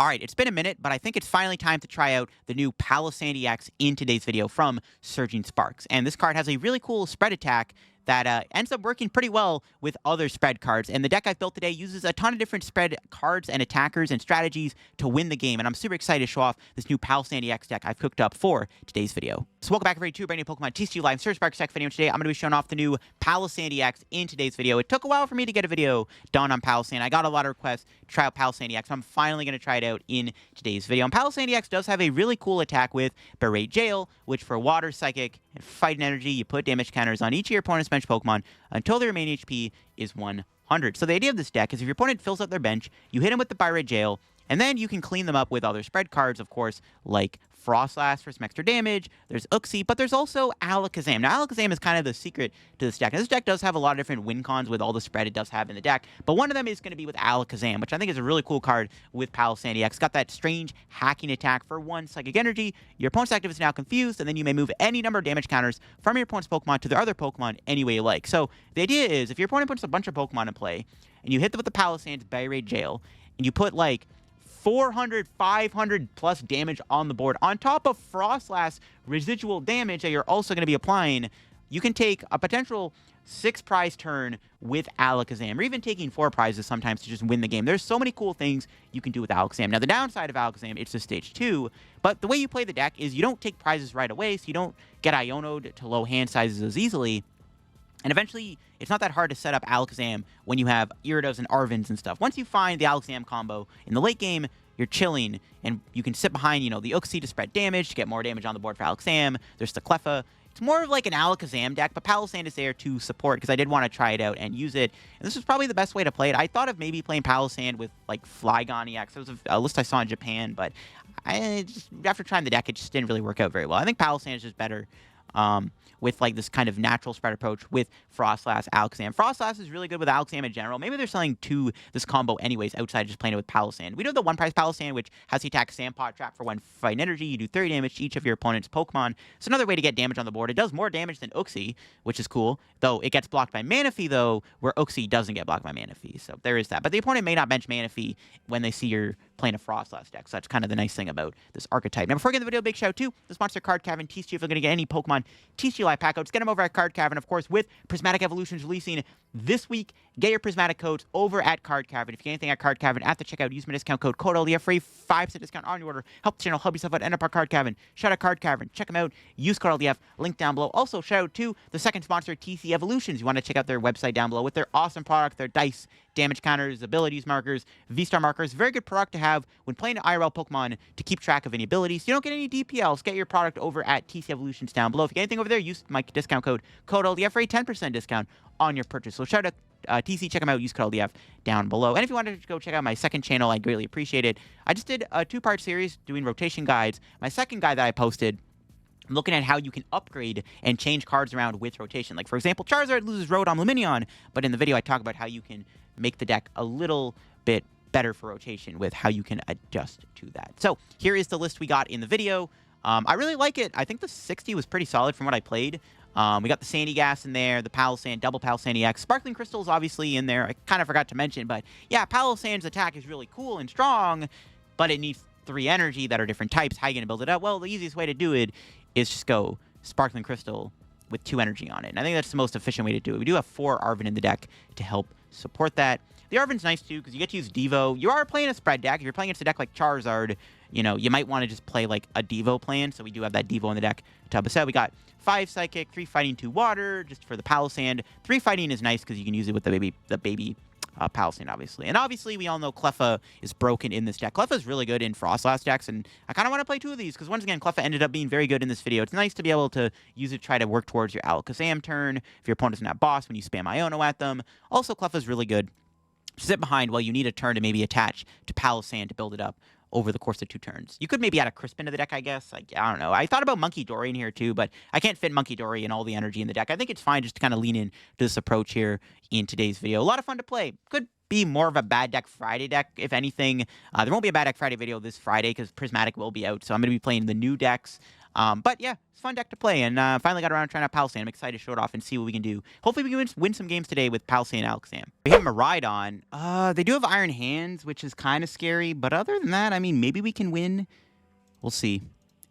All right, it's been a minute, but I think it's finally time to try out the new Palossand EX in today's video from Surging Sparks. And this card has a really cool spread attack that ends up working pretty well with other spread cards. And the deck I've built today uses a ton of different spread cards and attackers and strategies to win the game. And I'm super excited to show off this new Palossand EX deck I've cooked up for today's video. So welcome back everybody to a brand new Pokemon TCG Live Surge Sparks deck video. Today I'm going to be showing off the new Palossand EX in today's video. It took a while for me to get a video done on Palossand. I got a lot of requests to try out Palossand EX, so I'm finally going to try it out in today's video. And Palossand EX does have a really cool attack with Berate Jail, which for Water, Psychic, and Fighting Energy, you put damage counters on each of your opponent's bench Pokemon until their main HP is 100. So the idea of this deck is if your opponent fills up their bench, you hit them with the Berate Jail, and then you can clean them up with other spread cards, of course, like Froslass for some extra damage. There's Uxie, but there's also Alakazam. Now, Alakazam is kind of the secret to this deck. Now, this deck does have a lot of different win cons with all the spread it does have in the deck, but one of them is going to be with Alakazam, which I think is a really cool card with Palossand EX. It's got that strange hacking attack for 1 Psychic Energy. Your opponent's active is now confused, and then you may move any number of damage counters from your opponent's Pokemon to their other Pokemon any way you like. So the idea is if your opponent puts a bunch of Pokemon in play, and you hit them with the Palossand's Berate Jail, and you put like 400, 500 plus damage on the board, on top of Froslass residual damage that you're also going to be applying, you can take a potential 6-prize turn with Alakazam, or even taking 4 prizes sometimes to just win the game. There's so many cool things you can do with Alakazam. Now, the downside of Alakazam, it's a stage 2, but the way you play the deck is you don't take prizes right away, so you don't get Iono'd to low hand sizes as easily. And eventually, it's not that hard to set up Alakazam when you have Iridas and Arvens and stuff. Once you find the Alakazam combo in the late game, you're chilling, and you can sit behind, the Uxie to spread damage, to get more damage on the board for Alakazam. There's the Cleffa. It's more of like an Alakazam deck, but Palossand is there to support, because I did want to try it out and use it. And this was probably the best way to play it. I thought of maybe playing Palossand with, like, Flygon EX. It was a list I saw in Japan, but after trying the deck, it just didn't really work out very well. I think Palossand is just better with like this kind of natural spread approach with Froslass, Alakazam. Froslass is really good with Alakazam in general. Maybe they're selling to this combo anyways outside of just playing it with Palossand. We do have the 1-prize Palossand, which has the attack Sandpot Trap for 1 Fighting Energy. You do 30 damage to each of your opponent's Pokemon. It's another way to get damage on the board. It does more damage than Uxie, which is cool, though it gets blocked by Manaphy, though, where Uxie doesn't get blocked by Manaphy. So there is that. But the opponent may not bench Manaphy when they see you're playing a Froslass deck. So that's kind of the nice thing about this archetype. Now, before we get into the video, big shout out to the sponsor, Card Cavern TCG. If you're going to get any Pokemon TCG Live pack codes, get them over at Card Cavern. Of course, with Prismatic Evolutions releasing this week, get your Prismatic codes over at Card Cavern. If you get anything at Card Cavern at the checkout, use my discount code LDF for a 5% discount on your order. Help the channel, help yourself out, end up our Card Cavern. Shout out Card Cavern. Check them out. Use code LDF. Link down below. Also, shout out to the second sponsor, TC Evolutions. You want to check out their website down below with their awesome product, their dice, damage counters, abilities markers, V-Star markers. Very good product to have when playing IRL Pokemon to keep track of any abilities. You don't get any DPLs. Get your product over at TC Evolutions down below. If you get anything over there, use my discount code LDF for a 10% discount on your purchase. So shout out TC, check them out, use code LDF down below. And if you wanted to go check out my second channel, I'd greatly appreciate it. I just did a 2-part series doing rotation guides. My second guide that I posted, I'm looking at how you can upgrade and change cards around with rotation. Like, for example, Charizard loses Rotom Lumineon, but in the video I talk about how you can make the deck a little bit better for rotation with how you can adjust to that. So here is the list we got in the video. I really like it. I think the 60 was pretty solid from what I played. We got the Sandygast in there, the Palossand, double Palossand EX. Sparkling Crystal is obviously in there. I kind of forgot to mention, but yeah, Palossand's attack is really cool and strong, but it needs 3 energy that are different types. How are you going to build it up? Well, the easiest way to do it is just go Sparkling Crystal with 2 energy on it. And I think that's the most efficient way to do it. We do have 4 Arven in the deck to help support that. The Arven's nice too, because you get to use Devo. You are playing a spread deck. If you're playing against a deck like Charizard, you might want to just play like a Devo plan. So we do have that Devo in the deck to help us out. We got 5 Psychic, 3 Fighting, 2 Water, just for the Palossand. 3 Fighting is nice because you can use it with the baby Palossand, obviously. And obviously, we all know Cleffa is broken in this deck. Cleffa is really good in Froslass decks, and I kind of want to play 2 of these, because once again, Cleffa ended up being very good in this video. It's nice to be able to use it to try to work towards your Alakazam turn, if your opponent doesn't have boss, when you spam Iono at them. Also, Cleffa is really good to sit behind while you need a turn to maybe attach to Palossand to build it up over the course of 2 turns. You could maybe add a Crisp into the deck, I guess. I don't know. I thought about Monkey Dory in here too, but I can't fit Monkey Dory and all the energy in the deck. I think it's fine just to kind of lean into this approach here in today's video. A lot of fun to play. Could be more of a Bad Deck Friday deck, if anything. There won't be a Bad Deck Friday video this Friday because Prismatic will be out, so I'm going to be playing the new decks. But yeah, it's a fun deck to play, and finally got around to trying out Palossand. I'm excited to show it off and see what we can do. Hopefully we can win some games today with Palossand and Alakazam. We have Miraidon. They do have Iron Hands, which is kind of scary, but other than that, I mean, maybe we can win. We'll see.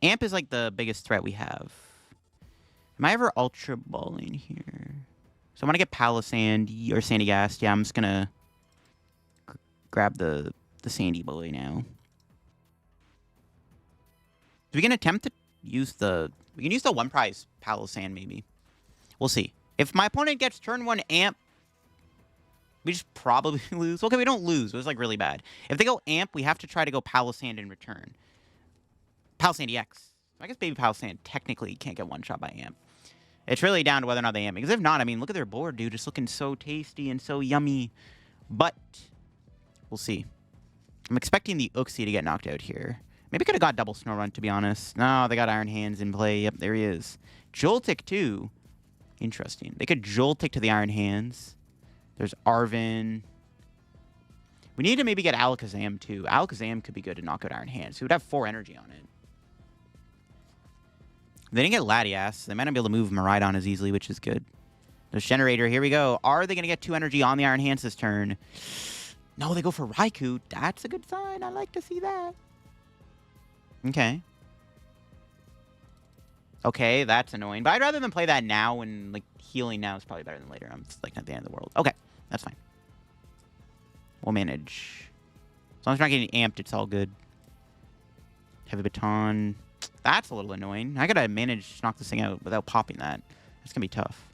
Amp is like the biggest threat we have. Am I ever Ultra Balling here? So I want to get Palossand or Sandygast. Yeah, I'm just gonna grab the Sandy Boy now. We can attempt to use the... We can use the one prize Palossand, maybe. We'll see. If my opponent gets turn 1 Amp, we just probably lose. Okay, we don't lose. It was, like, really bad. If they go Amp, we have to try to go Palossand in return. Palossand EX. I guess Baby Palossand technically can't get one-shot by Amp. It's really down to whether or not they Amp. Because if not, I mean, look at their board, dude. It's looking so tasty and so yummy. But we'll see. I'm expecting the Uxie to get knocked out here. Maybe could have got double Snorunt, to be honest. No, they got Iron Hands in play. Yep, there he is. Joltik, too. Interesting. They could Joltik to the Iron Hands. There's Arven. We need to maybe get Alakazam, too. Alakazam could be good to knock out Iron Hands. So we would have 4 energy on it. They didn't get Latias. They might not be able to move Miraidon as easily, which is good. There's Generator. Here we go. Are they going to get 2 energy on the Iron Hands this turn? No, they go for Raikou. That's a good sign. I like to see that. Okay. Okay, that's annoying. But I'd rather than play that now, and like healing now is probably better than later. It's like not the end of the world. Okay, that's fine. We'll manage. As long as we're not getting amped, it's all good. Heavy Baton. That's a little annoying. I gotta manage to knock this thing out without popping that. That's gonna be tough.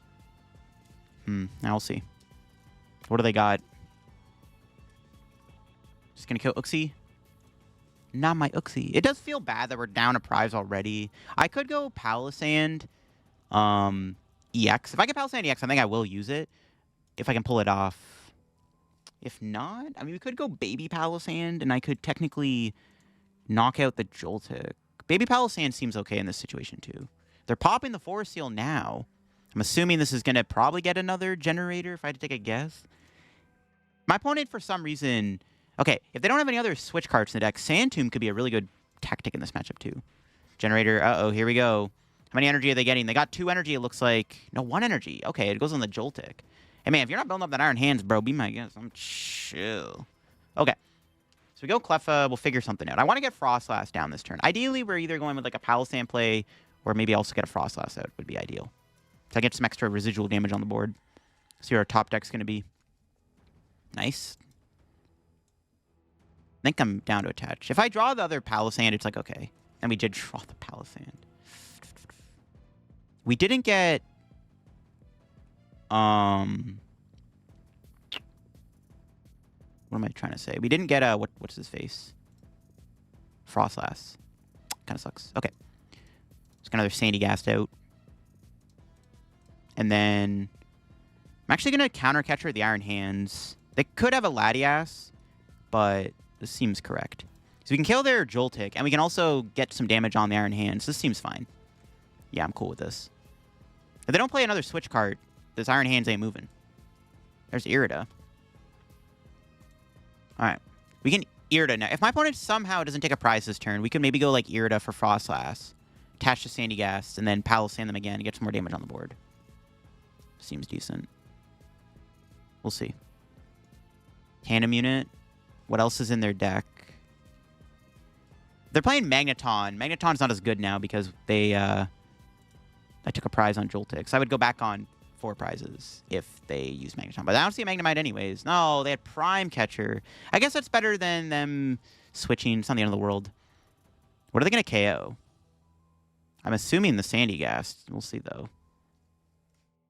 Now we'll see. What do they got? Just gonna kill Uxie. Not my Uxie. It does feel bad that we're down a prize already. I could go Palossand EX. If I get Palossand EX, I think I will use it. If I can pull it off. If not, I mean, we could go Baby Palossand, and I could technically knock out the Joltik. Baby Palossand seems okay in this situation, too. They're popping the Forest Seal now. I'm assuming this is going to probably get another Generator, if I had to take a guess. My opponent, for some reason... Okay, if they don't have any other switch cards in the deck, Sandtomb could be a really good tactic in this matchup, too. Generator, uh-oh, here we go. How many energy are they getting? They got 2 energy, it looks like. No, 1 energy. Okay, it goes on the Joltik. Hey, man, if you're not building up that Iron Hands, bro, be my guest. I'm chill. Okay. So we go Cleffa, we'll figure something out. I want to get Froslass down this turn. Ideally, we're either going with, like, a Palossand play, or maybe also get a Froslass out would be ideal. So I get some extra residual damage on the board. See what our top deck's going to be. Nice. I think I'm down to attach. If I draw the other Palossand, it's like, okay. And we did draw the Palossand. We didn't get... What am I trying to say? We didn't get a... What's his face? Froslass. Kind of sucks. Okay. Let's get another Sandygast out. And then... I'm actually going to counter catcher the Iron Hands. They could have a Latias, but... This seems correct. So we can kill their Joltik, and we can also get some damage on the Iron Hands. This seems fine. Yeah, I'm cool with this. If they don't play another switch card, this Iron Hands ain't moving. There's Irida. Alright. We can Irida now. If my opponent somehow doesn't take a prize this turn, we could maybe go like Irida for Froslass, attach to Sandygast, and then Palossand them again and get some more damage on the board. Seems decent. We'll see. Tandem unit. What else is in their deck? They're playing Magneton. Magneton's not as good now because they, I took a prize on Joltik. So I would go back on 4 prizes if they use Magneton. But I don't see a Magnemite anyways. No, they had Prime Catcher. I guess that's better than them switching. It's not the end of the world. What are they going to KO? I'm assuming the Sandygast. We'll see, though.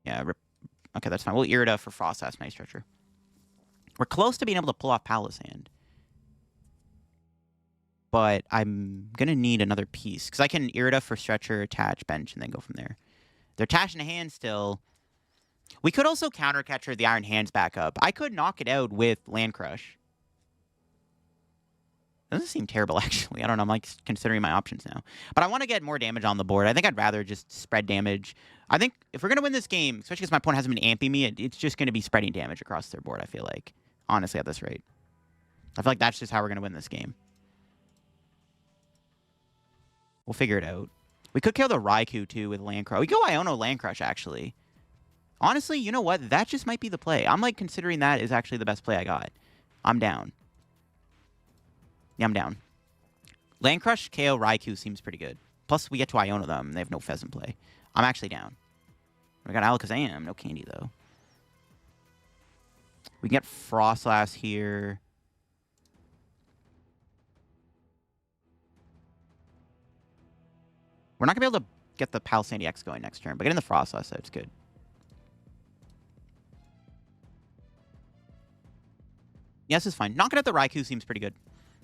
Yeah, okay, that's fine. We'll Irida for Froslass Night Stretcher. We're close to being able to pull off Palossand. But I'm going to need another piece. Because I can Irida for Stretcher, attach, bench, and then go from there. They're attaching a hand still. We could also counter catcher the Iron Hands back up. I could knock it out with Land Crush. Doesn't seem terrible, actually. I don't know. I'm like considering my options now. But I want to get more damage on the board. I think I'd rather just spread damage. I think if we're going to win this game, especially because my opponent hasn't been amping me, it's just going to be spreading damage across their board, I feel like. Honestly, at this rate. I feel like that's just how we're going to win this game. We'll figure it out. We could kill the Raikou, too, with Land Crush. We go Iono Land Crush, actually. Honestly, you know what? That just might be the play. I'm, like, considering that is actually the best play I got. I'm down. Yeah, I'm down. Land Crush, KO, Raikou seems pretty good. Plus, we get to Iono them. They have no Pheasant play. I'm actually down. We got Alakazam. No candy, though. We can get Froslass here. We're not going to be able to get the Palossand X going next turn, but getting the Froslass, that's good. Yes, it's fine. Knocking out the Raikou seems pretty good.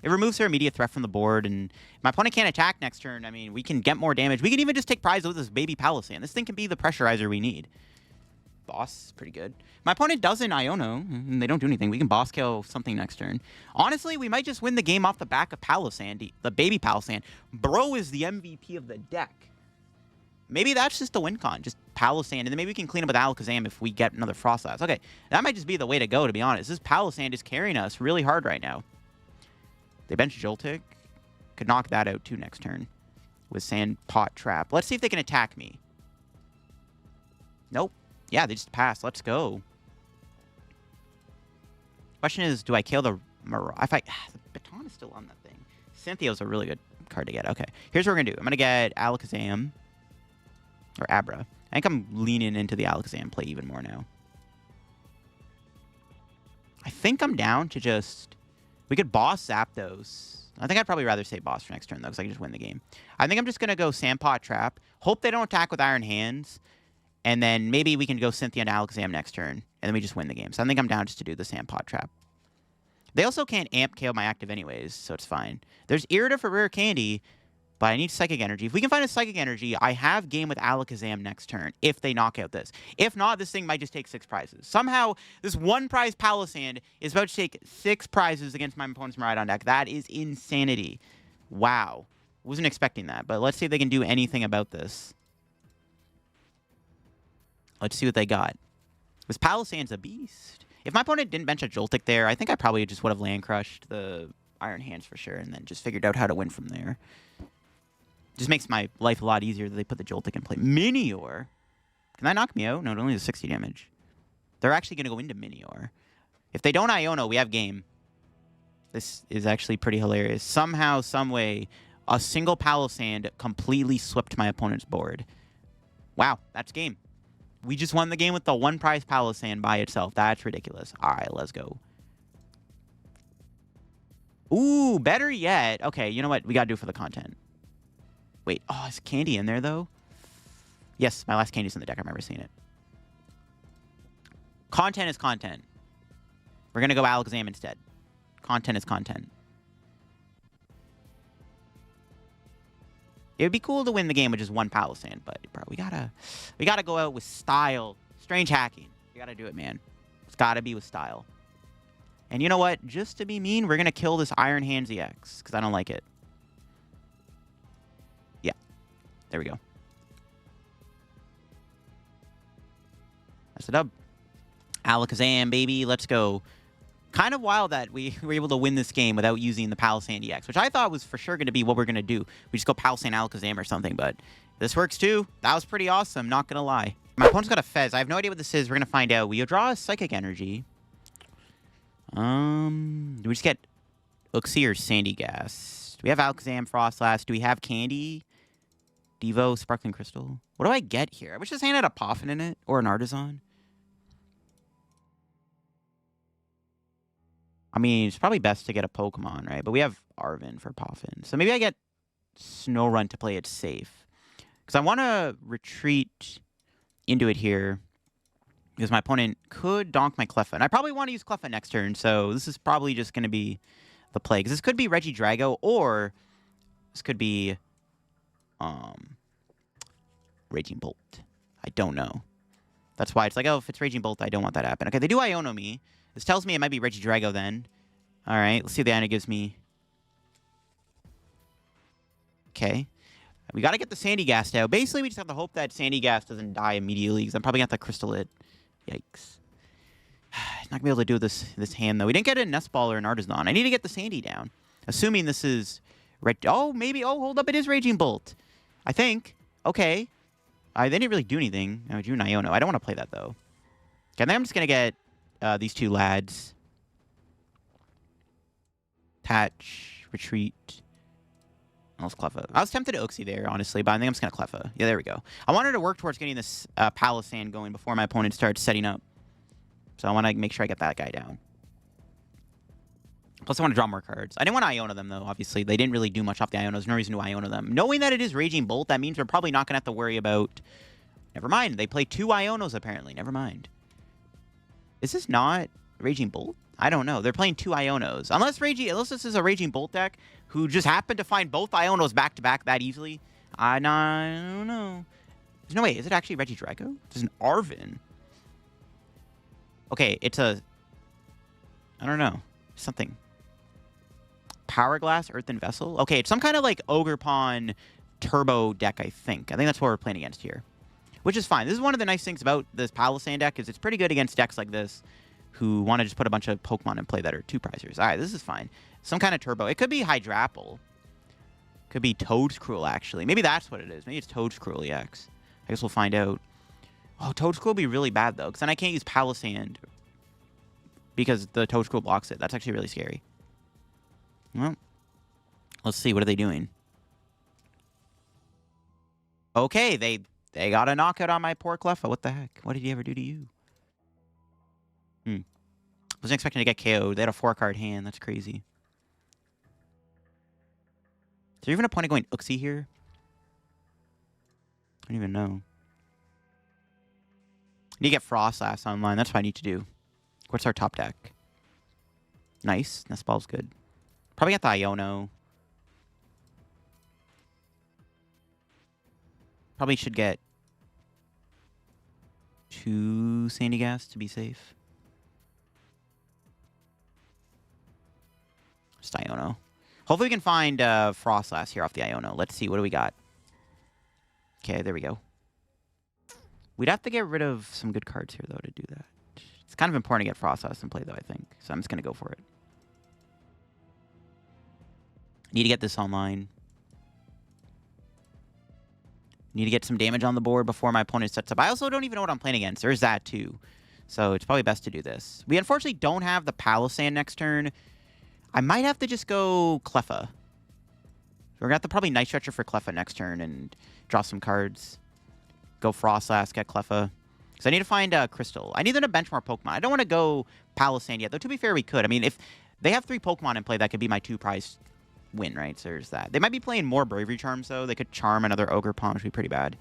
It removes her immediate threat from the board, and if my opponent can't attack next turn, I mean, we can get more damage. We can even just take prizes with this baby Palossand. This thing can be the pressurizer we need. Boss, pretty good. My opponent doesn't Iono, and they don't do anything. We can boss kill something next turn. Honestly, we might just win the game off the back of Palossand, the baby Palossand. Bro is the MVP of the deck. Maybe that's just the win con, just Palossand, and then maybe we can clean up with Alakazam if we get another Froslass. Okay, that might just be the way to go, to be honest. This Palossand is carrying us really hard right now. They bench Joltik. Could knock that out, too, next turn with Sand Pot Trap. Let's see if they can attack me. Nope. Yeah, they just passed. Let's go. Question is, do I kill the Mirage? If the Baton is still on that thing. Cynthia's a really good card to get. Okay, here's what we're going to do. I'm going to get Alakazam. Or Abra. I think I'm leaning into the Alakazam play even more now. I think I'm down to just... We could boss Zapdos. I think I'd probably rather say boss for next turn, though, because I can just win the game. I think I'm just going to go Sandpot Trap. Hope they don't attack with Iron Hands. And then maybe we can go Cynthia and Alakazam next turn. And then we just win the game. So I think I'm down just to do the Sandpot Trap. They also can't amp KO my active anyways, so it's fine. There's Irida for Rare Candy, but I need Psychic Energy. If we can find a Psychic Energy, I have game with Alakazam next turn, if they knock out this. If not, this thing might just take 6 prizes. Somehow, this one prize Palossand is about to take 6 prizes against my opponent's Miraidon deck. That is insanity. Wow. Wasn't expecting that, but let's see if they can do anything about this. Let's see what they got. This Palossand's a beast. If my opponent didn't bench a Joltik there, I think I probably just would have Land Crushed the Iron Hands for sure, and then just figured out how to win from there. Just makes my life a lot easier that they put the Joltik in play. Minior? Can that knock me out? No, it only does 60 damage. They're actually going to go into Minior. If they don't Iono, we have game. This is actually pretty hilarious. Somehow, someway, a single Palossand completely swept my opponent's board. Wow, that's game. We just won the game with the one prize Palossand by itself. That's ridiculous. All right, let's go. Ooh, better yet. Okay, you know what? We got to do it for the content. Wait, oh, is candy in there, though? Yes, my last candy's in the deck. I remember seeing it. Content is content. We're going to go Alakazam instead. Content is content. It would be cool to win the game with just one Palossand, but bro, we gotta go out with style. Strange hacking. We gotta do it, man. It's gotta be with style. And you know what? Just to be mean, we're gonna kill this Iron Hands EX because I don't like it. Yeah, there we go. That's the dub. Alakazam, baby, let's go. Kind of wild that we were able to win this game without using the Palossand EX, which I thought was for sure going to be what we're going to do. We just go Palossand Alakazam or something, but this works too. That was pretty awesome, not going to lie. My opponent's got a Fez. I have no idea what this is. We're going to find out. We draw a Psychic Energy. Do we just get Uxie or Sandygast? Do we have Alakazam, Froslass? Do we have Candy? Devo, Sparkling Crystal? What do I get here? I wish this hand had a Poffin in it or an Artazon. I mean, it's probably best to get a Pokemon, right? But we have Arven for Poffin. So maybe I get Snorunt to play it safe. Because I want to retreat into it here. Because my opponent could donk my Cleffa. And I probably want to use Cleffa next turn. So this is probably just going to be the play. Because this could be Regidrago or this could be Raging Bolt. I don't know. That's why it's like, oh, if it's Raging Bolt, I don't want that to happen. Okay, they do Iono me. This tells me it might be Regidrago then. All right, let's see if the Iono gives me. Okay. We got to get the Sandygast out. Basically, we just have to hope that Sandygast doesn't die immediately, because I'm probably going to have to Crystal it. Yikes. Not going to be able to do this hand, though. We didn't get a Nest Ball or an Artazon. I need to get the Sandy down. Assuming this is... Oh, maybe... Oh, hold up. It is Raging Bolt. I think. Okay. They didn't really do anything. I drew an Iono. I don't want to play that, though. Okay, then I'm just going to get these two lads. Attach, retreat. Almost Cleffa. I was tempted to Uxie there, honestly, but I think I'm just going to Cleffa. Yeah, there we go. I wanted to work towards getting this Palossand going before my opponent starts setting up. So I want to make sure I get that guy down. Plus, I want to draw more cards. I didn't want to Iono them, though, obviously. They didn't really do much off the Ionos. No reason to Iono them. Knowing that it is Raging Bolt, that means we're probably not going to have to worry about... Never mind. They play 2 Ionos, apparently. Never mind. Is this not Raging Bolt? I don't know. They're playing 2 Ionos. Unless this is a Raging Bolt deck who just happened to find both Ionos back-to-back that easily. I don't know. There's no way. Is it actually Regidrago? There's an Arven. Okay, it's a... I don't know. Something. Power Glass, Earthen Vessel. Okay, it's some kind of like Ogre Pawn turbo deck, I think. I think that's what we're playing against here. Which is fine. This is one of the nice things about this Palossand deck is it's pretty good against decks like this who want to just put a bunch of Pokemon in play that are 2-pricers. All right, this is fine. Some kind of turbo. It could be Hydrapple. Could be Toadscruel, actually. Maybe that's what it is. Maybe it's Toadscruel EX. I guess we'll find out. Oh, Toadscruel will be really bad, though, because then I can't use Palossand because the Toadscruel blocks it. That's actually really scary. Well, let's see. What are they doing? Okay, they got a knockout on my poor Cleffa. What the heck? What did he ever do to you? Wasn't expecting to get KO'd. They had a 4-card hand. That's crazy. Is there even a point of going Uxie here? I don't even know. I need to get Froslass online. That's what I need to do. What's our top deck? Nice. Nest Ball's good. Probably get the Iono. Probably should get 2 Sandygast to be safe. Just Iono. Hopefully we can find Froslass here off the Iono. Let's see. What do we got? Okay, there we go. We'd have to get rid of some good cards here, though, to do that. It's kind of important to get Froslass in play, though, I think. So I'm just going to go for it. Need to get this online. Need to get some damage on the board before my opponent sets up. I also don't even know what I'm playing against. There's that, too. So it's probably best to do this. We unfortunately don't have the Palossand next turn. I might have to just go Cleffa. We're going to have to probably Night Stretcher for Cleffa next turn and draw some cards. Go Froslass, get Cleffa. Because I need to find Crystal. I need them to bench more Pokemon. I don't want to go Palossand yet, though to be fair, we could. I mean, if they have 3 Pokemon in play, that could be my 2-prize win, right? So there's that. They might be playing more Bravery Charms, though. They could charm another Ogre Pawn, which would be pretty bad.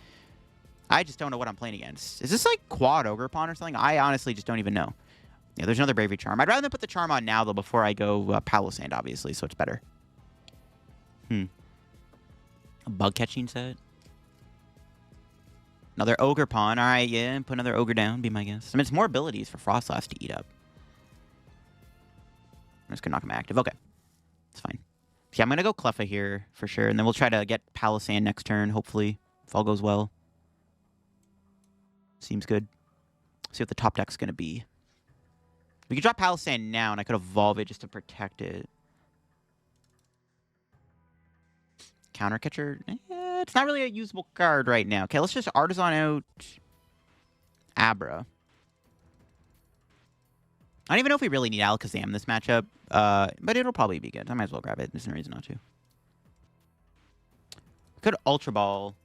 I just don't know what I'm playing against. Is this like quad Ogre Pawn or something? I honestly just don't even know. Yeah, there's another Bravery Charm. I'd rather put the Charm on now, though, before I go Palossand, obviously, so it's better. A bug catching set. Another Ogre Pawn. All right, yeah, put another Ogre down, be my guess. I mean, it's more abilities for Froslass to eat up. I'm just going to knock him active. Okay. It's fine. Yeah, I'm going to go Cleffa here for sure, and then we'll try to get Palossand next turn, hopefully, if all goes well. Seems good. See what the top deck's going to be. We could drop Palossand now, and I could evolve it just to protect it. Counter Catcher? It's not really a usable card right now. Okay, let's just Artazon out Abra. I don't even know if we really need Alakazam in this matchup, but it'll probably be good. I might as well grab it. There's no reason not to. Could Ultra Ball.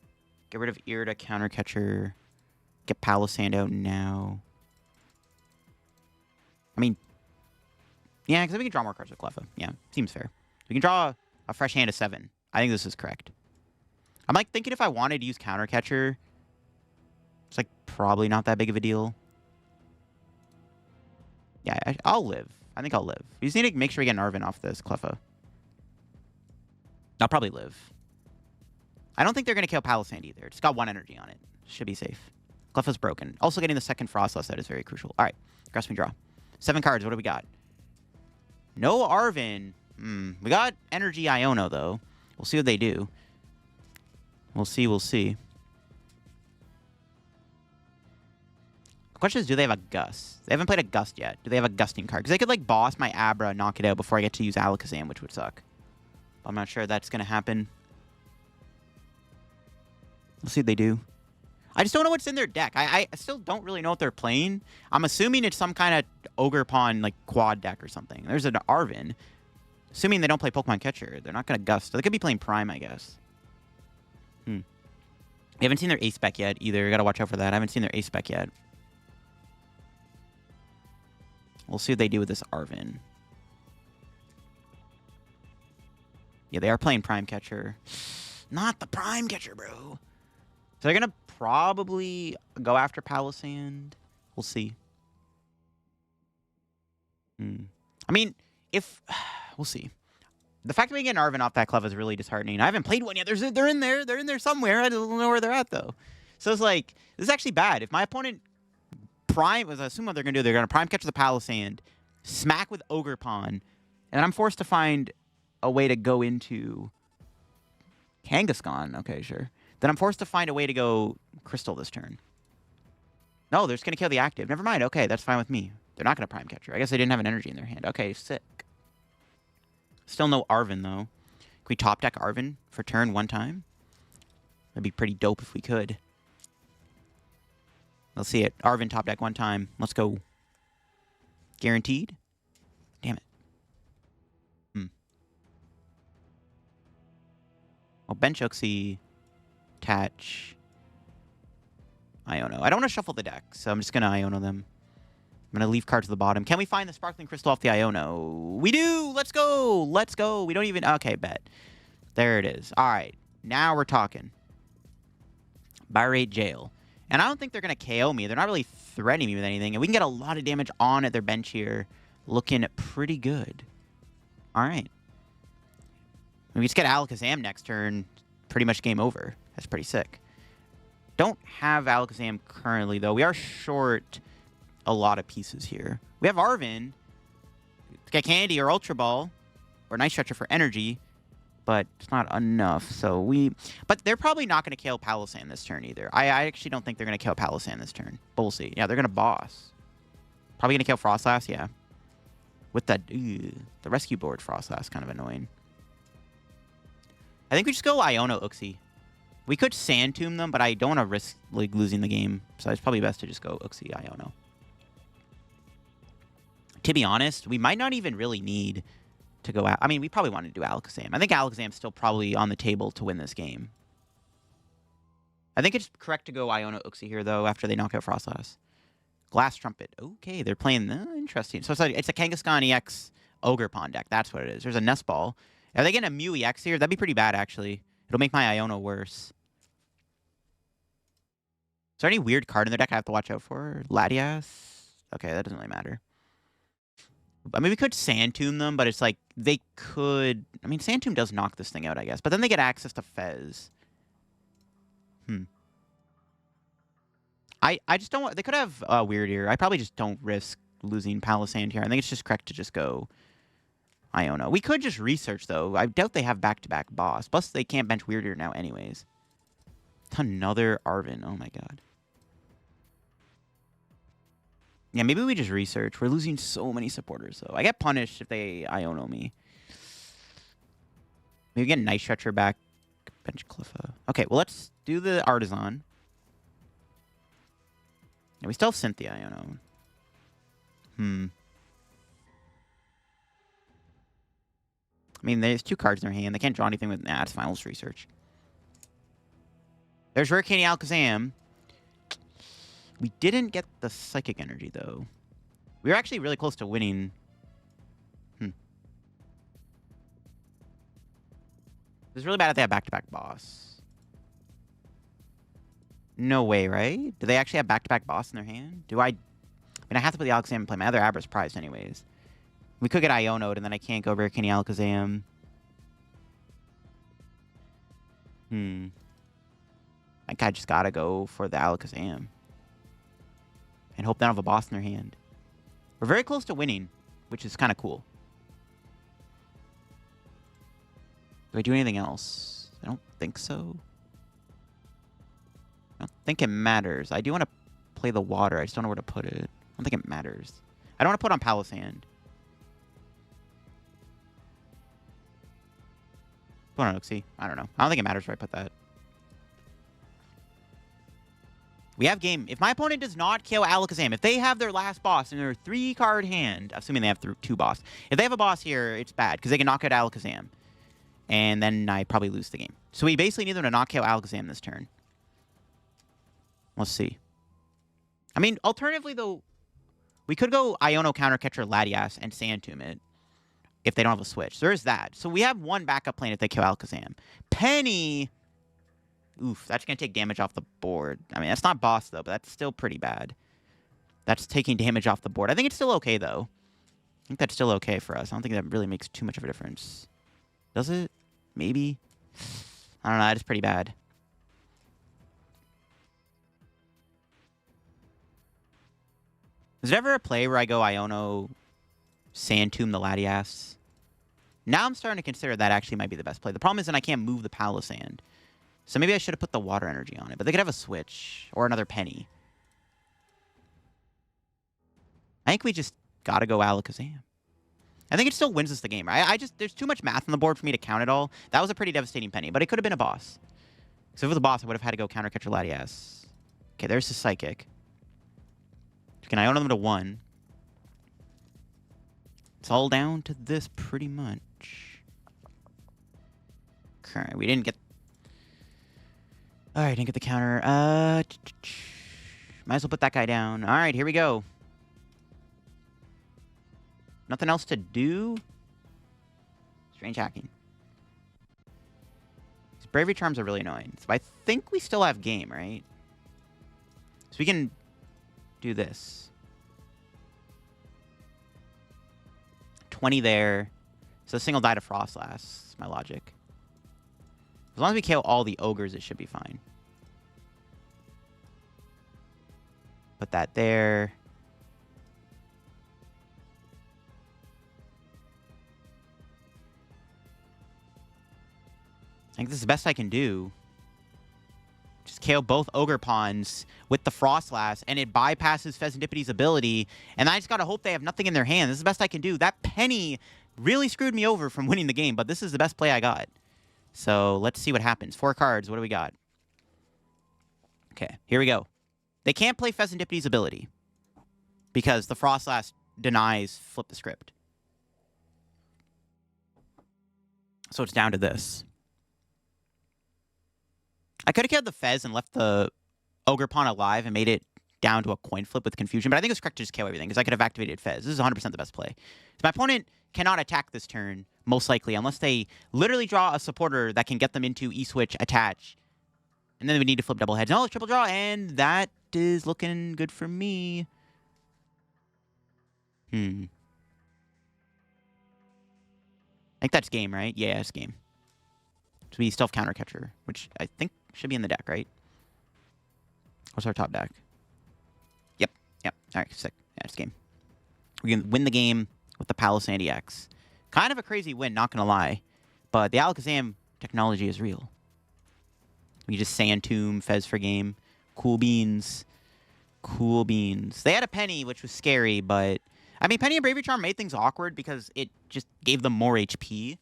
Get rid of Irida Counter Catcher. Get Palossand out now. I mean, yeah, because we can draw more cards with Cleffa. Yeah, seems fair. We can draw a fresh hand of 7. I think this is correct. I'm like thinking if I wanted to use Counter Catcher, it's like probably not that big of a deal. Yeah, I'll live. I think I'll live. We just need to make sure we get an Arven off this Cleffa. I'll probably live. I don't think they're going to kill Palossand either. It's got 1 energy on it. Should be safe. Cleffa's broken. Also getting the second Froslass set is very crucial. All right. Grasping Draw. 7 cards. What do we got? No Arven. We got Energy Iono, though. We'll see what they do. We'll see. We'll see. The question is, do they have a Gust? They haven't played a Gust yet. Do they have a Gusting card? Because they could, like, boss my Abra and knock it out before I get to use Alakazam, which would suck. But I'm not sure that's going to happen. We'll see what they do. I just don't know what's in their deck. I still don't really know what they're playing. I'm assuming it's some kind of Ogre Pawn, like, quad deck or something. There's an Arven. Assuming they don't play Pokemon Catcher. They're not going to Gust. They could be playing Prime, I guess. We haven't seen their Ace Spec yet, either. Got to watch out for that. I haven't seen their Ace Spec yet. We'll see what they do with this Arven. Yeah, they are playing Prime Catcher. Not the Prime Catcher, bro. So they're going to probably go after Palossand. We'll see. I mean, if... We'll see. The fact that we get an Arven off that Cleffa is really disheartening. I haven't played one yet. They're in there. They're in there somewhere. I don't know where they're at, though. So it's like, this is actually bad. If my opponent Prime... I assume what they're going to do. They're going to Prime Catch the Palossand, smack with Ogre Pawn, and I'm forced to find a way to go into... Kangaskhan. Okay, sure. Then I'm forced to find a way to go Crystal this turn. No, they're just going to kill the active. Never mind. Okay, that's fine with me. They're not going to Prime Catcher. I guess they didn't have an energy in their hand. Okay, sick. Still no Arven, though. Can we top deck Arven for turn one time? That'd be pretty dope if we could. Let's see it. Arven top deck one time. Let's go. Guaranteed? Damn it. Well, bench Uxie, attach, Iono. I don't want to shuffle the deck, so I'm just going to Iono them. I'm going to leave cards at the bottom. Can we find the Sparkling Crystal off the Iono? We do! Let's go! Let's go! We don't even... Okay, bet. There it is. All right. Now we're talking. Barrate Jail. And I don't think they're going to KO me. They're not really threatening me with anything. And we can get a lot of damage on at their bench here. Looking pretty good. All right. We just get Alakazam next turn. Pretty much game over. That's pretty sick. Don't have Alakazam currently, though. We are short a lot of pieces here. We have Arven. Get Candy or Ultra Ball. Or Night Stretcher for energy. But it's not enough. So we... But they're probably not going to KO Palossand this turn either. I actually don't think they're going to KO Palossand this turn. But we'll see. Yeah, they're going to boss. Probably going to kill Froslass, yeah. With that... the Rescue Board Froslass, kind of annoying. I think we just go Iono Uxie. We could Sand Tomb them, but I don't want to risk like losing the game. So it's probably best to just go Uxie Iono. To be honest, we might not even really need to go out. I mean, we probably want to do Alakazam. I think Alakazam's still probably on the table to win this game. I think it's correct to go Iono Uxie here, though, after they knock out Froslass. Glass Trumpet. Okay, they're playing... interesting. So it's a Kangaskhan EX Ogre Pawn deck. That's what it is. There's a Nest Ball. Are they getting a Mew EX here? That'd be pretty bad, actually. It'll make my Iono worse. Is there any weird card in the deck I have to watch out for? Latias? Okay, that doesn't really matter. I mean, we could Sand Tomb them, but it's like they could... I mean, Sand Tomb does knock this thing out, I guess. But then they get access to Fez. I just don't want... They could have Weird Ear. I probably just don't risk losing Palossand here. I think it's just correct to just go... Iono. We could just research, though. I doubt they have back-to-back boss. Plus, they can't bench Weird Ear now anyways. Another Arven. Oh, my God. Yeah, maybe we just research. We're losing so many supporters, though. I get punished if they Iono me. Maybe get Night Stretcher back. Bench Cleffa. Okay, well, let's do the Artazon. Yeah, we still have Cynthia Iono. I mean, there's two cards in their hand. They can't draw anything with... Nah, it's fine. We'll just research. There's Rare Candy Alakazam. We didn't get the Psychic Energy, though. We were actually really close to winning. It was really bad if they had back-to-back boss. No way, right? Do they actually have back-to-back boss in their hand? Do I... I mean, I have to put the Alakazam and play. My other Abra's prized anyways. We could get Iono'd, and then I can't go Rare Candy Alakazam. I think I just gotta go for the Alakazam. And hope they don't have a boss in their hand. We're very close to winning, which is kind of cool. Do I do anything else? I don't think so. I don't think it matters. I do want to play the water. I just don't know where to put it. I don't think it matters. I don't want to put it on Palossand. Put on Uxie. I don't know. I don't think it matters where I put that. We have game. If my opponent does not KO Alakazam, if they have their last boss in their 3-card hand, assuming they have 2 boss, if they have a boss here, it's bad because they can knock out Alakazam. And then I probably lose the game. So we basically need them to not KO Alakazam this turn. Let's see. I mean, alternatively, though, we could go Iono Countercatcher Latias and Sand Tomb it if they don't have a switch. There is that. So we have one backup plan if they kill Alakazam. Penny... Oof, that's going to take damage off the board. I mean, that's not boss, though, but that's still pretty bad. That's taking damage off the board. I think it's still okay, though. I think that's still okay for us. I don't think that really makes too much of a difference. Does it? Maybe? I don't know. That's pretty bad. Is there ever a play where I go Iono Sand Tomb the Latias? Now I'm starting to consider that actually might be the best play. The problem is that I can't move the Palossand. So maybe I should have put the water energy on it. But they could have a switch or another penny. I think we just got to go Alakazam. I think it still wins us the game. There's too much math on the board for me to count it all. That was a pretty devastating penny, but it could have been a boss. So if it was a boss, I would have had to go Countercatcher Latias. Okay, there's the Psychic. Can I own them to 1? It's all down to this pretty much. Okay, we didn't get... Alright, didn't get the counter. Might as well put that guy down. Alright, here we go. Nothing else to do? Strange hacking. These Bravery Charms are really annoying. So I think we still have game, right? So we can do this. 20 there. So a single die to Froslass. That's my logic. As long as we kill all the ogres, it should be fine. Put that there. I think this is the best I can do. Just KO both Ogre Pawns with the Froslass, and it bypasses Phesandipity's ability. And I just gotta hope they have nothing in their hand. This is the best I can do. That penny really screwed me over from winning the game, but this is the best play I got. So let's see what happens. 4 cards. What do we got? Okay, here we go. They can't play Phesandipity's ability because the Froslass denies flip the script. So it's down to this. I could have killed the Fez and left the Ogre Pawn alive and made it down to a coin flip with confusion, but I think it's correct to just KO everything because I could have activated Fez. This is 100% the best play. So my opponent cannot attack this turn, most likely, unless they literally draw a supporter that can get them into E-Switch, attach, and then we need to flip double heads. No, it's triple draw, and that is looking good for me. I think that's game, right? Yeah, it's game. So we still have Counter Catcher, which I think should be in the deck, right? What's our top deck? Yep. All right, sick. Yeah, it's game. We can win the game with the Palossand EX. Kind of a crazy win, not gonna lie. But the Alakazam technology is real. We just Sand Tomb, Fez for game. Cool beans. Cool beans. They had a Penny, which was scary, but... I mean, Penny and Bravery Charm made things awkward because it just gave them more HP.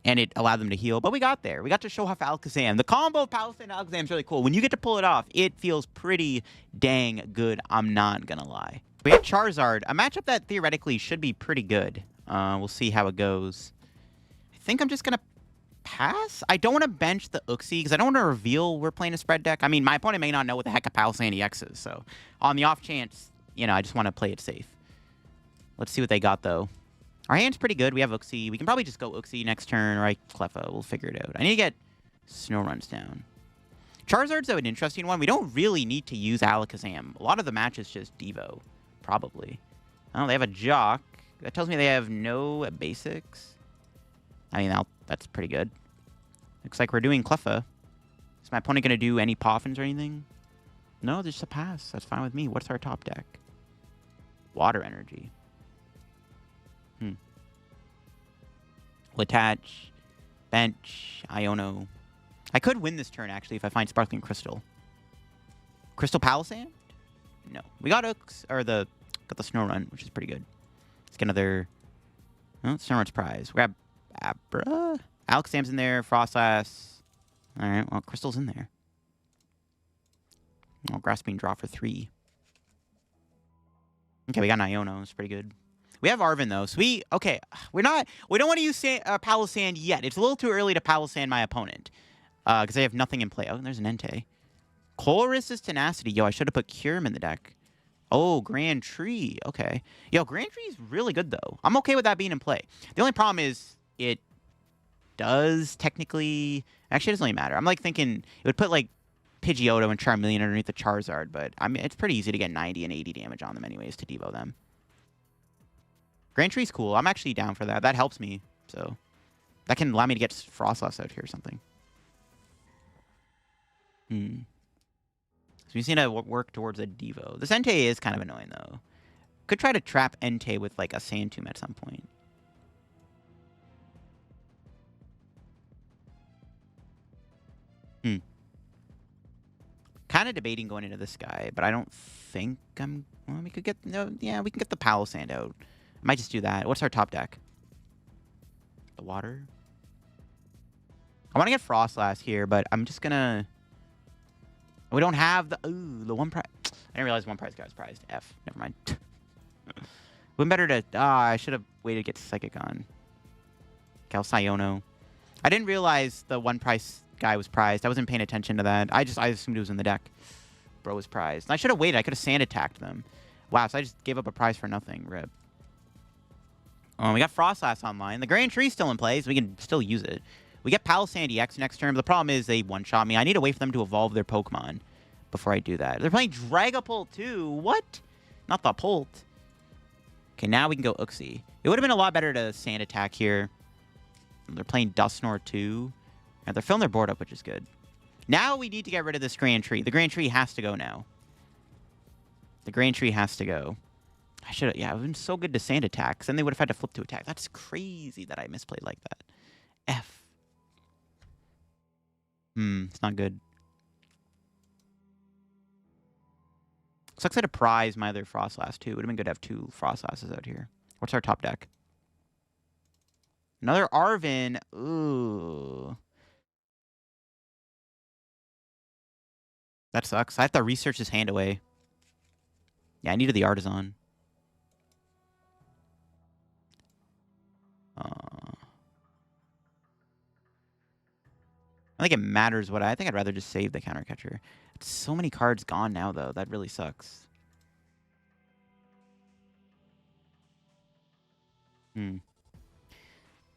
And it allowed them to heal. But we got there. We got to show off Alakazam. The combo of Palossand and Alakazam is really cool. When you get to pull it off, it feels pretty dang good. I'm not gonna lie. We have Charizard, a matchup that theoretically should be pretty good. We'll see how it goes. I think I'm just gonna pass. I don't want to bench the Uxie because I don't want to reveal we're playing a spread deck. I mean, my opponent may not know what the heck a Palossand EX is. So on the off chance, you know, I just want to play it safe. Let's see what they got, though. Our hand's pretty good. We have Uxie. We can probably just go Uxie next turn, or Cleffa. We'll figure it out. I need to get Snorunt down. Charizard's, though, an interesting one. We don't really need to use Alakazam. A lot of the match is just Devo, probably. Oh, they have a Jock. That tells me they have no basics. I mean, that's pretty good. Looks like we're doing Cleffa. Is my opponent going to do any Poffins or anything? No, just a pass. That's fine with me. What's our top deck? Water Energy. We'll attach, bench, Iono. I could win this turn, actually, if I find Sparkling Crystal. Crystal Palossand? No. We got got the Snorunt, which is pretty good. Let's get another... Oh, Snorunt's prize. We'll grab Abra. Alakazam's in there, Froslass. Alright, well, Crystal's in there. Oh, Grasping draw for 3. Okay, we got an Iono. It's pretty good. We have Arven, though. So we don't want to use Palossand yet. It's a little too early to Palossand my opponent. Because I have nothing in play. Oh, there's an Entei. Colress's Tenacity. Yo, I should have put Kyurem in the deck. Oh, Grand Tree. Okay. Yo, Grand Tree is really good, though. I'm okay with that being in play. The only problem is it does technically... Actually, it doesn't really matter. I'm, like, thinking it would put, like, Pidgeotto and Charmeleon underneath the Charizard, but I mean, it's pretty easy to get 90 and 80 damage on them anyways to Devo them. Grand Tree's cool. I'm actually down for that. That helps me, so... That can allow me to get Froslass out here or something. So we just need to work towards a Devo. This Entei is kind of annoying, though. Could try to trap Entei with, like, a Sand Tomb at some point. Kind of debating going into this guy, but I don't think I'm... Well, we could get... No, yeah, we can get the Palossand out. I might just do that. What's our top deck? The water? I want to get Froslass here, but I'm just gonna... We don't have the... Ooh, the one prize... I didn't realize one prize guy was prized. F. Never mind. Wouldn't better to... I should have waited to get Psychic on. Calciono. I didn't realize the one prize guy was prized. I wasn't paying attention to that. I assumed it was in the deck. Bro was prized. And I should have waited. I could have sand attacked them. Wow, so I just gave up a prize for nothing. Rip. Oh, we got Froslass online. The Grand Tree's still in play, so we can still use it. We get Palossand EX next turn, but the problem is they one-shot me. I need to wait for them to evolve their Pokemon before I do that. They're playing Dragapult too. What? Not the Pult. Okay, now we can go Uxie. It would have been a lot better to sand attack here. They're playing Dusknoir too. And they're filling their board up, which is good. Now we need to get rid of this Grand Tree. The Grand Tree has to go now. The Grand Tree has to go. I should have... Yeah, it would have been so good to sand attack, because then they would have had to flip to attack. That's crazy that I misplayed like that. F. It's not good. Sucks I had to prize my other Froslass, too. It would have been good to have 2 Froslasses out here. What's our top deck? Another Arven. Ooh. That sucks. I have to research his hand away. Yeah, I needed the Artazon. I think it matters what I think I'd rather just save the counter catcher. So many cards gone now, though. That really sucks.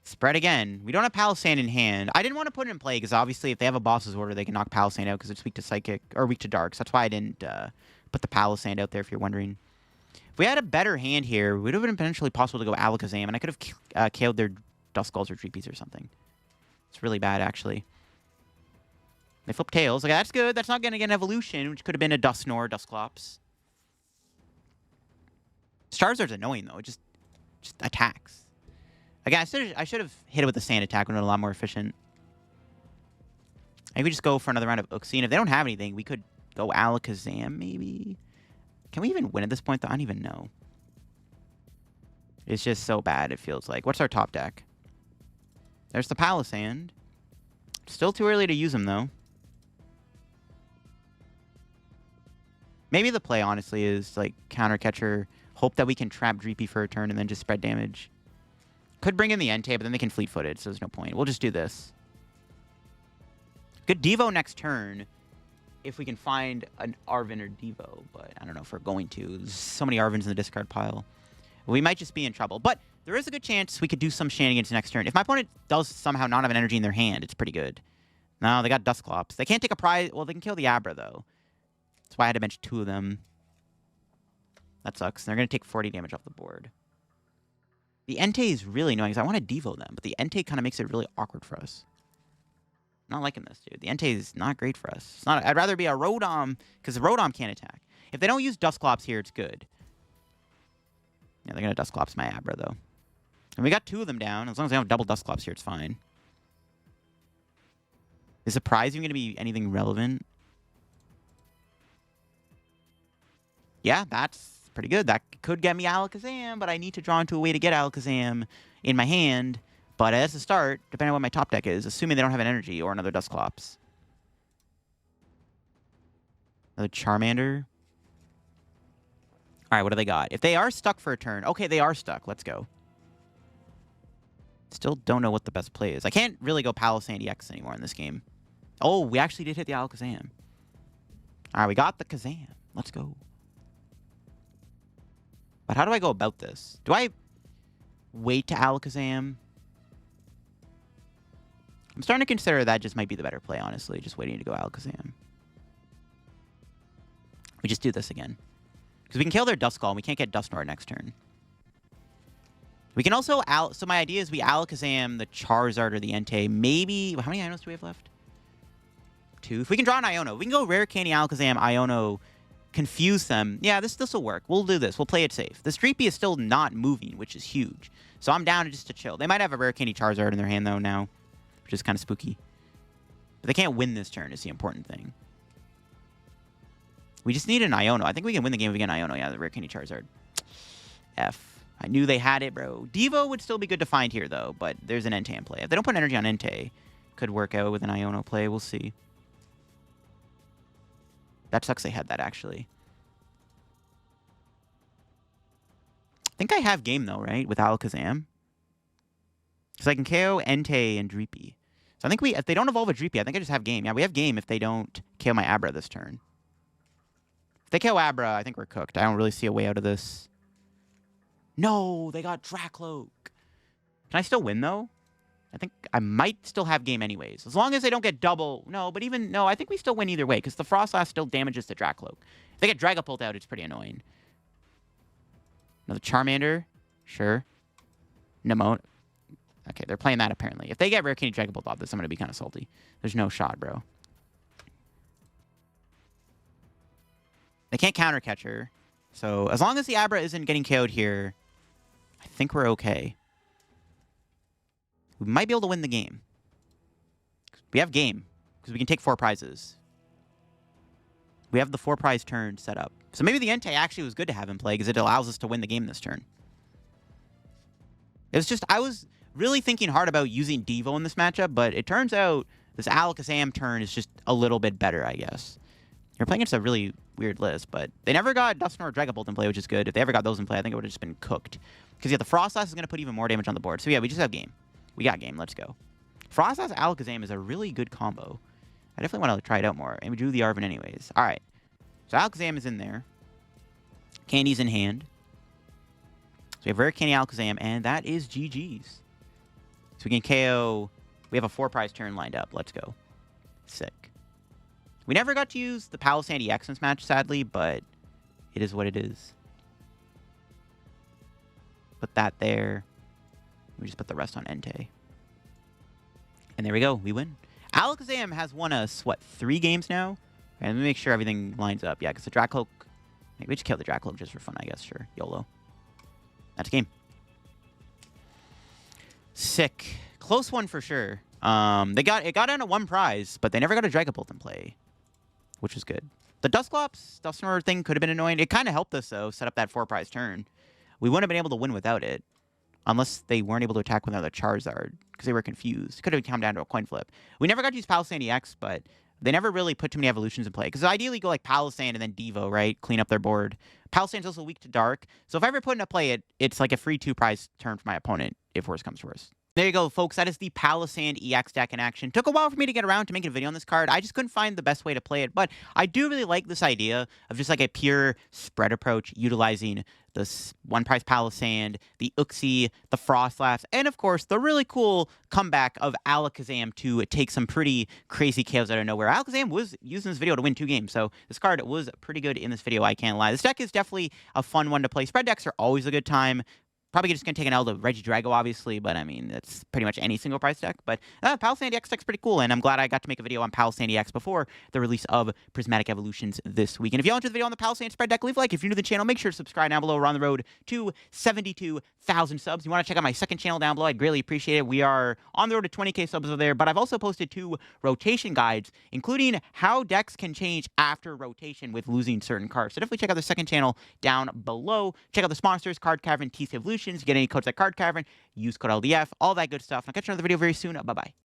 Spread again. We don't have Palossand in hand. I didn't want to put it in play because obviously if they have a boss's order, they can knock Palossand out because it's weak to Psychic or weak to Darks. That's why I didn't put the Palossand out there if you're wondering. If we had a better hand here, it would have been potentially possible to go Alakazam, and I could have KO'd their Duskulls or Dreepies or something. It's really bad, actually. They flip tails. Okay, that's good. That's not going to get an evolution, which could have been a Dusknoir, Dusclops. Charizard's annoying, though. It just attacks. Again, I should have hit it with a sand attack when it was a lot more efficient. Maybe just go for another round of Uxie. And if they don't have anything, we could go Alakazam, maybe. Can we even win at this point, though? I don't even know. It's just so bad, it feels like. What's our top deck? There's the Palossand. Still too early to use them, though. Maybe the play, honestly, is, like, counter catcher. Hope that we can trap Dreepy for a turn and then just spread damage. Could bring in the Entei, but then they can fleet-footed, so there's no point. We'll just do this. Good Devo next turn if we can find an Arven or Devo, but I don't know if we're going to. There's so many Arvens in the discard pile. We might just be in trouble, but there is a good chance we could do some shenanigans next turn. If my opponent does somehow not have an energy in their hand, it's pretty good. No, they got Dusclops. They can't take a prize. Well, they can kill the Abra, though. That's why I had to bench 2 of them. That sucks. They're going to take 40 damage off the board. The Entei is really annoying because I want to Devo them, but the Entei kind of makes it really awkward for us. Not liking this, dude. The Entei is not great for us. It's not. I'd rather be a Rodom because the Rodom can't attack. If they don't use Dusclops here, it's good. Yeah, they're going to Dusclops my Abra, though. And we got 2 of them down. As long as they don't have double Dusclops here, it's fine. Is the prize even going to be anything relevant? Yeah, that's pretty good. That could get me Alakazam, but I need to draw into a way to get Alakazam in my hand. But as a start, depending on what my top deck is, assuming they don't have an energy or another Dusclops. Another Charmander. All right, what do they got? If they are stuck for a turn... Okay, they are stuck. Let's go. Still don't know what the best play is. I can't really go Palossand EX anymore in this game. Oh, we actually did hit the Alakazam. All right, we got the Kazam. Let's go. But how do I go about this? Do I wait to Alakazam? I'm starting to consider that just might be the better play, honestly. Just waiting to go Alakazam. We just do this again. Because we can kill their Duskull, and we can't get Dusknoir next turn. We can also... So my idea is we Alakazam the Charizard or the Entei. Maybe... How many Ionos do we have left? 2. If we can draw an Iono, we can go Rare Candy Alakazam, Iono, confuse them. Yeah, this will work. We'll do this. We'll play it safe. The Streepy is still not moving, which is huge. So I'm down just to chill. They might have a Rare Candy Charizard in their hand, though, now. Which is kind of spooky. But they can't win this turn is the important thing. We just need an Iono. I think we can win the game if we get an Iono. Yeah, the Rare Candy Charizard. F. I knew they had it, bro. Devo would still be good to find here, though. But there's an Entei in play. If they don't put energy on Entei, could work out with an Iono play. We'll see. That sucks they had that, actually. I think I have game, though, right? With Alakazam. Because I can KO Entei and Dreepy. So I think if they don't evolve a Dreepy, I think I just have game. Yeah, we have game if they don't KO my Abra this turn. If they KO Abra, I think we're cooked. I don't really see a way out of this. No, they got Dracloak. Can I still win, though? I think I might still have game anyways. As long as they don't get double... No, but even... No, I think we still win either way, because the Froslass still damages the Dracloak. If they get Dragapult out, it's pretty annoying. Another Charmander. Sure. Nemo. Okay, they're playing that, apparently. If they get Rare Candy Dragapult off this, I'm going to be kind of salty. There's no shot, bro. They can't counter Catcher. So, as long as the Abra isn't getting KO'd here, I think we're okay. We might be able to win the game. We have game, because we can take 4 prizes. We have the 4-prize turn set up. So maybe the Entei actually was good to have in play, because it allows us to win the game this turn. It was just, I was really thinking hard about using Devo in this matchup, but it turns out this Alakazam turn is just a little bit better, I guess. You're playing against a really weird list, but they never got Dusknoir or Dragapult in play, which is good. If they ever got those in play, I think it would have just been cooked. Because yeah, the Froslass is going to put even more damage on the board. So yeah, we just have game. We got game. Let's go. Froslass Alakazam is a really good combo. I definitely want to try it out more. And we drew the Arven anyways. All right. So Alakazam is in there. Candy's in hand. So we have Rare Candy Alakazam, and that is GG's. So we can KO. We have a 4-prize turn lined up. Let's go. Sick. We never got to use the Palossand EX in this match, sadly, but it is what it is. Put that there. We just put the rest on Entei. And there we go. We win. Alakazam has won us, what, 3 games now? Okay, let me make sure everything lines up. Yeah, because the Dracloak... Maybe we just kill the Dracloak just for fun, I guess. Sure. YOLO. That's game. Sick. Close one for sure. It got in a 1 prize, but they never got a Dragapult in play, which was good. The Dusknoir thing could have been annoying. It kind of helped us, though, set up that 4-prize turn. We wouldn't have been able to win without it. Unless they weren't able to attack with another Charizard, because they were confused. Could have come down to a coin flip. We never got to use Palossand EX, but they never really put too many evolutions in play. Because ideally, go like Palossand and then Devo, right? Clean up their board. Palossand's also weak to Dark. So if I ever put into play it's like a free 2-prize turn for my opponent, if worse comes to worse. There you go, folks. That is the Palossand EX deck in action. Took a while for me to get around to making a video on this card. I just couldn't find the best way to play it, but I do really like this idea of just like a pure spread approach, utilizing this 1-prize Palossand, the Uxie, the Froslass, and of course, the really cool comeback of Alakazam to take some pretty crazy KOs out of nowhere. Alakazam was using this video to win 2 games, so this card was pretty good in this video, I can't lie. This deck is definitely a fun one to play. Spread decks are always a good time. Probably just going to take an L to Regidrago, obviously, but I mean, that's pretty much any single price deck. But Palossand EX deck's pretty cool, and I'm glad I got to make a video on Palossand EX before the release of Prismatic Evolutions this week. And if you all enjoyed the video on the Palossand spread deck, leave a like. If you're new to the channel, make sure to subscribe down below. We're on the road to 72,000 subs. You want to check out my second channel down below, I'd greatly appreciate it. We are on the road to 20K subs over there, but I've also posted 2 rotation guides, including how decks can change after rotation with losing certain cards. So definitely check out the second channel down below. Check out the sponsors, Card Cavern, TC Evolutions. Get any codes at Card Cavern, use code LDF, all that good stuff. And I'll catch you in another video very soon. Bye-bye.